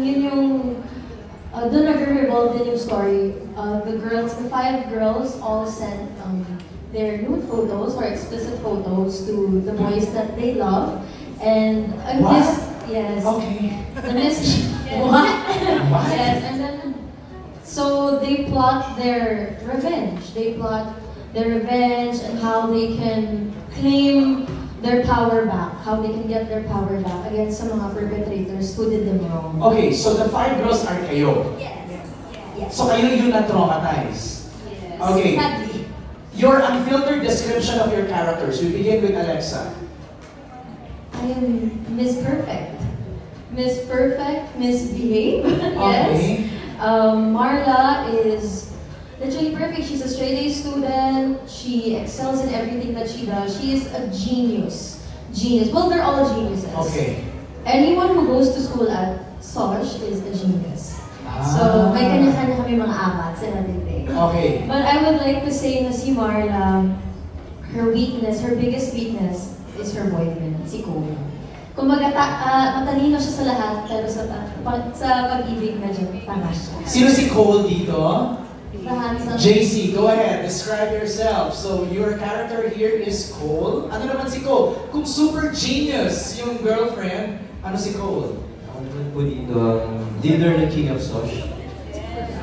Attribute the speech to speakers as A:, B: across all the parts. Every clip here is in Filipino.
A: Yun yung, doon nag-revolve din yung story. The 5 girls all sent their nude photos or explicit photos to the boys that they love. And
B: What?
A: yes.
B: Okay.
A: The miss, what?
B: What?
A: Yes, and then, so they plot their revenge. They plot their revenge and how they can claim their power back, how they can get their power back against sa mga perpetrators who did them wrong.
B: Okay, so the 5 girls are kayo.
A: Yes. Yes.
B: So kayo yung na-traumatize.
A: Yes.
B: Okay.
A: Sadly.
B: Your unfiltered description of your characters. We begin with Alexa.
A: I am Miss Perfect. Miss Perfect, Miss Behave.
B: Okay.
A: Yes. Marla is literally perfect. She's a straight A student. She excels in everything that she does. She is a genius. Genius. Well, they're all geniuses.
B: Okay.
A: Anyone who goes to school at SOSH is a genius.
B: Ah.
A: So, may kanya-kanya kami mga akats and everything.
B: Okay.
A: But I would like to say na si Marla, her biggest weakness is her boyfriend, si Cole. Kumbaga, matalino siya sa lahat, pero sa pag-ibig medyo tanga siya.
B: Sino si Cole dito?
A: Handsome.
B: JC, go ahead. Describe yourself. So, your character here is Cole. Ano naman si Cole? Kung super genius yung girlfriend, ano si Cole?
C: Ako naman po dito ang leader ng King of Sosh.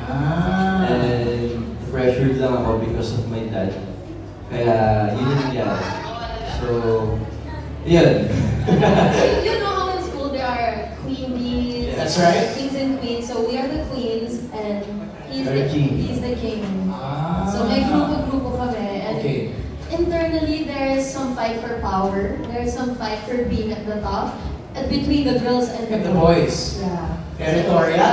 B: Ah.
C: And pressured lang ako because of my dad. Kaya yun yung nangyari. So, yun.
A: You know how in school there are queen bees,
B: That's right.
A: kings and queens. So we are the queens and
C: You're the king.
A: he's the king.
B: Ah.
A: So may grupo kami. And
B: Okay.
A: internally there is some fight for power. There is some fight for being at the top between the girls and
B: And the boys.
A: Yeah.
B: Territorial,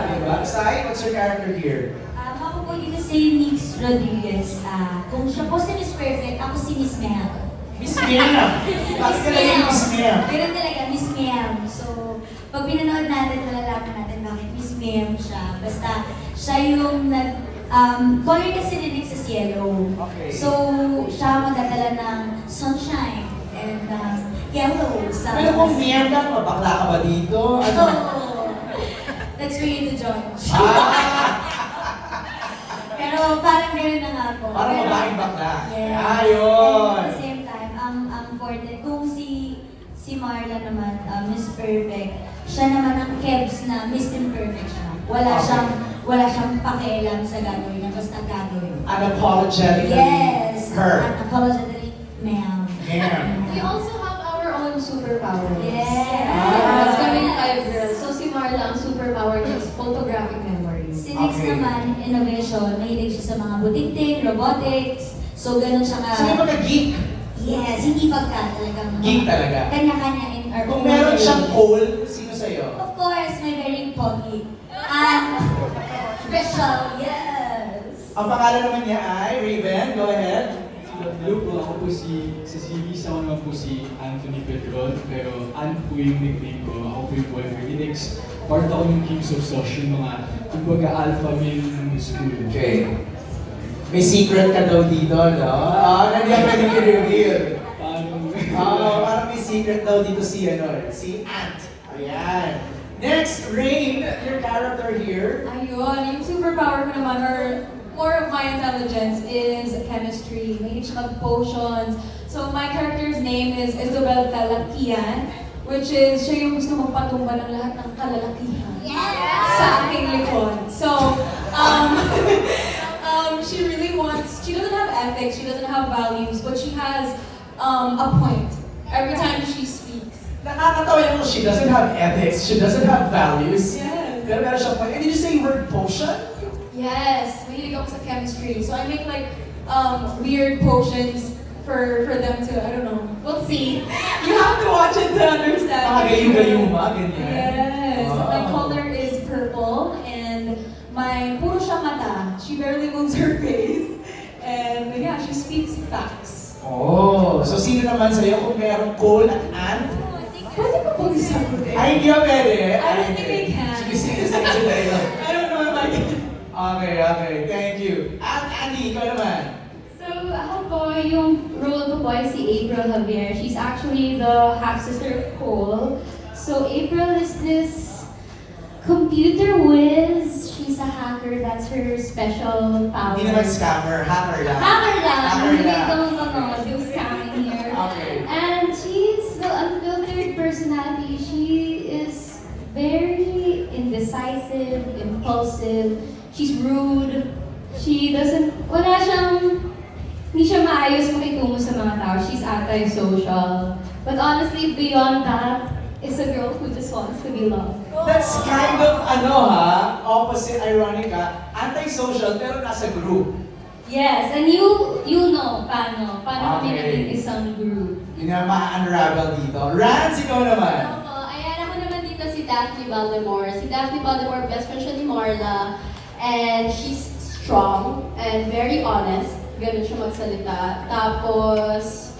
B: diba? Sai, what's your character here?
D: Ako po dito si Nix Rodriguez. Kung siya po si Miss Perfect, ako si Miss Mel.
B: Miss Mia. Bakit talaga yung Miss Mia?
D: Pero talaga, Miss Mel. So, pag pinanood natin, malalaman natin bakit Miss Mel siya. Basta, siya yung color kasi ni Nix is yellow.
B: Okay.
D: So, siya magdadala ng sunshine and yellow.
B: Pero kung miyerda, mabakla ka ba dito? Ano?
D: That's for you to judge.
B: Ah!
D: Pero parang gano'n na nga po.
B: Parang
D: Pero-
B: babaeng bakla.
D: Yeah.
B: Ayun.
D: And at the same time, ang forte, kung si Marla naman, Miss Perfect, siya naman ang Kebs na Miss Imperfect siya.
B: Okay.
D: Wala siyang pakialam sa gagawin niya, basta gagawin.
B: Unapologetically
D: Yes!
B: her.
D: Unapologetically, ma'am.
B: Ma'am.
A: We also have our own superpowers.
D: Yes!
A: Yes, kaming 5 girls. So si Marla, ang superpower niya is photographic memories.
D: Si Nix
B: Okay.
D: naman, innovation, mahilig siya sa mga butik-tik, robotics. So, ganun siya ka...
B: So yung mga geek,
D: Yes, hindi pagka talagang...
B: geek talaga.
D: Kanya-kanya in our
B: Kung
D: own
B: meron
D: way.
B: siyang Cole, sino sa'yo?
D: Of course, my very pogi. And special, yes.
B: Ang pangalan naman niya ay Raven. Go ahead.
E: Hello po, ako po sa series, ako naman po si Anthony Pedron, pero Ant po yung nickname ko, ako po yung boyfriend. Next, part ako ng Kings of Sosh, yung mga, kumbaga, alpha male ng school.
B: Okay. May secret ka daw dito, no? Hindi ako pwedeng i-reveal.
E: Paano?
B: Parang may secret daw dito si Ant. Ayan. Next, Rain, your character here.
F: Ayun, yung superpower ko naman, or more of my intelligence, is chemistry. Mahilig siya mag-potions. So my character's name is Isabel Talakian, which is siya yung gusto magpatumba ng lahat ng kalalakihan sa aking likod. So, she really wants, she doesn't have ethics, she doesn't have values, but she has a point every time she speaks.
B: Nakakatawa yung she doesn't have ethics, she doesn't have values.
F: Yes.
B: Pero meron siya point. And did you say word potion?
F: Yes, mahilig ako sa chemistry. So I make like weird potions for them to, I don't know, we'll see. You have to watch it to understand.
B: Mga gayu-gayuma, ganyan.
F: Yes, my
B: Wow.
F: color is purple and my puro siya mata. She barely moves her face. And yeah, she speaks facts.
B: Oh, so sino naman sa'yo kung merong Cole at Ant?
F: Pwede ba pong isagutin?
B: Ay, hindi ba pwede?
F: I don't think I can.
B: Sige, sige.
F: I don't know if I can.
B: Okay, thank you. At Andy, ikaw naman.
G: So, ako po, yung role ko po ay si April Javier. She's actually the half-sister of Cole. So, April is this Computer whiz. She's a hacker. That's her special power.
B: Hindi naman scammer, hacker lang.
G: Hacker lang.
B: Hacker
G: Hindi
B: lang.
G: don't do scamming here.
B: Okay.
G: And she's the unfiltered personality. She is very indecisive, impulsive. She's rude. She doesn't, hindi siya maayos makitungo sa mga tao. She's anti-social. But honestly, beyond that, is a girl who just wants to be loved.
B: That's kind of, opposite, ironic antisocial pero nasa group.
G: Yes, and you know paano kami
B: Okay.
G: naging isang group.
B: Yun ang ma-unravel dito. Rans, ikaw naman.
A: Ayan, ako naman dito si Daphne Baltimore. Si Daphne Baltimore, best friend siya ni Marla. And she's strong and very honest. Ganun siya magsalita. Tapos,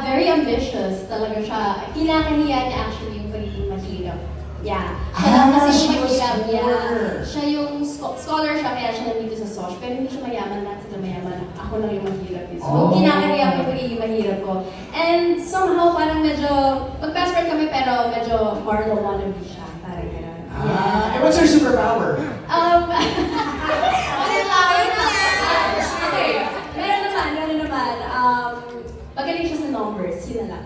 A: very ambitious talaga siya. Kinakahiya niya actually yung pagiging mahirap. Yeah. Siya lang kasi
B: she
A: yung
B: was
A: mahirap.
B: poor.
A: Yeah. Siya yung scholar siya, kaya siya nandito sa SOSH. Pero hindi siya mayaman, lahat sila mayaman. Ako lang yung mahirap. So,
B: Oh.
A: kinakahiya ko yung pagiging mahirap ko. And somehow, parang medyo, mag-best friend kami, pero medyo Marlo wannabe siya. Parang gano'n.
B: What's your superpower?
A: Okay, meron naman. Magaling siya sa numbers, yun na lang.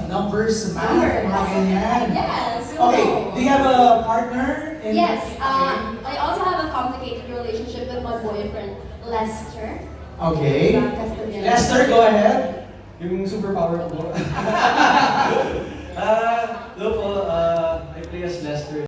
B: Numbers, math,
A: Numbers.
B: mga ganyan.
A: Yes.
B: Okay, do you have a partner?
A: Yes,
B: Okay.
A: I also have a complicated relationship with my boyfriend, Lester.
B: Okay.
A: Castellano.
B: Lester, go ahead.
C: Yung superpower ko po. Hello po,